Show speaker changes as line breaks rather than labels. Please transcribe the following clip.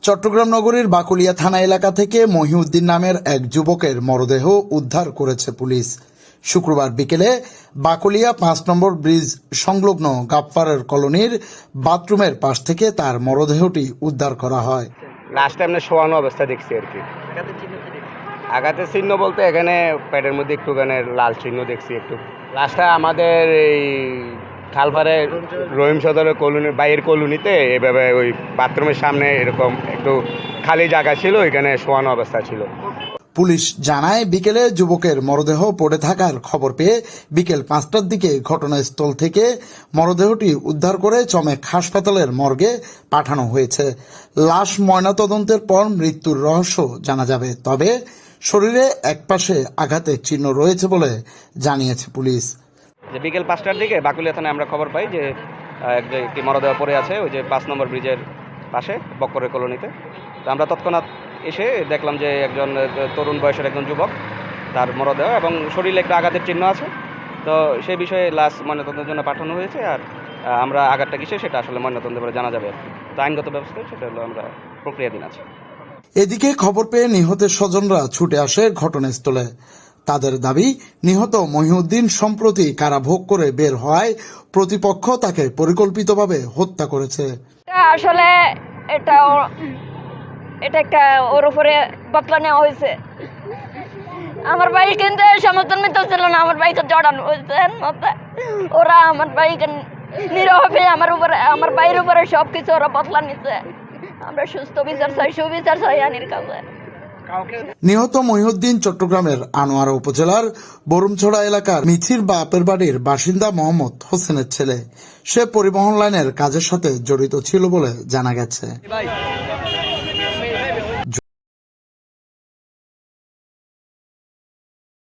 চট্টগ্রাম নগরীর বাকুলিয়া থানা এলাকা থেকে মহিউদ্দিন নামের এক যুবকের মরদেহ উদ্ধার করেছে পুলিশ। শুক্রবার বিকেলে বাকুলিয়া ৫ নম্বর ব্রিজ সংলগ্ন গাফফারের কলোনির বাথরুমের পাশ থেকে তার মরদেহটি উদ্ধার করা হয়।
লাস্ট টাইমে শোয়ানো অবস্থা দেখছি আর কি। আঘাতের চিহ্ন বলতে এখানে পেটের মধ্যে একটুখানি লাল চিহ্ন দেখছি একটু। লাস্টটা আমাদের এই খালপাড়ে রহিম সদরের কলোনির বাইরের কলোনিতে এভাবে ওই বাথরুমের সামনে এরকম একটু খালি জায়গা ছিল, এখানে শোয়ানো অবস্থা ছিল।
পুলিশ জানায়, বিকেলে যুবকের মরদেহ পড়ে থাকার খবর পেয়ে বিকেল ৫টার দিকে ঘটনাস্থল থেকে মরদেহটি উদ্ধার করে চমেক হাসপাতালের মর্গে পাঠানো হয়েছে। লাশ ময়নাতদন্তের পর মৃত্যুর রহস্য জানা যাবে, তবে শরীরে একপাশে আঘাতের চিহ্ন রয়েছে বলে জানিয়েছে পুলিশ।
যে বিকেল ৫টার দিকে বাকুলিয়া থানায় আমরা খবর পাই যে একটি মরদেহ পড়ে আছে ওই যে ৫ নম্বর ব্রিজের পাশে বক্করের কলোনিতে। তো আমরা তৎক্ষণাৎ এসে দেখলাম যে একজন তরুণ বয়সের একজন যুবক, তার মরদেহ এবং শরীরে একটু আঘাতের চিহ্ন আছে। তো সেই বিষয়ে লাশ ময়নাতদন্তের জন্য পাঠানো হয়েছে। আর আমরা আঘাতটা কিসে সেটা আসলে ময়নাতদন্তের পরে জানা যাবে আর কি। তো আইনগত ব্যবস্থায় সেটা হলো আমরা প্রক্রিয়াধীন আছে।
এদিকে খবর পেয়ে নিহতের স্বজনরা ছুটে আসে ঘটনাস্থলে। তাদের দাবি, নিহত মহিউদ্দিন সম্প্রতি কারাভোগ করে বের হওয়ায় প্রতিপক্ষ তাকে পরিকল্পিতভাবে হত্যা করেছে।
আসলে এটা একটা ওর উপরে বদলা নেওয়া হয়েছে। আমার ভাই কিন্তু সমর্থন মিত্র ছিল না, আমার ভাইকে জড়ানো হয়েছে। ওরা আমার ভাইকে নীরবে আমার ভাইয়ের উপরে সবকিছু ওরা বদলা নিচ্ছে। আমরা সুস্থ বিচার চাই, সুবিচার চাই আইনের কাছে।
নিহত মহিউদ্দিন চট্টগ্রামের আনোয়ারা উপজেলার বরুমছড়া এলাকার মিছির বাপের বাড়ির বাসিন্দা মোহাম্মদ হোসেনের ছেলে। সে পরিবহন লাইনের কাজের সাথে জড়িত ছিল বলে জানা গেছে।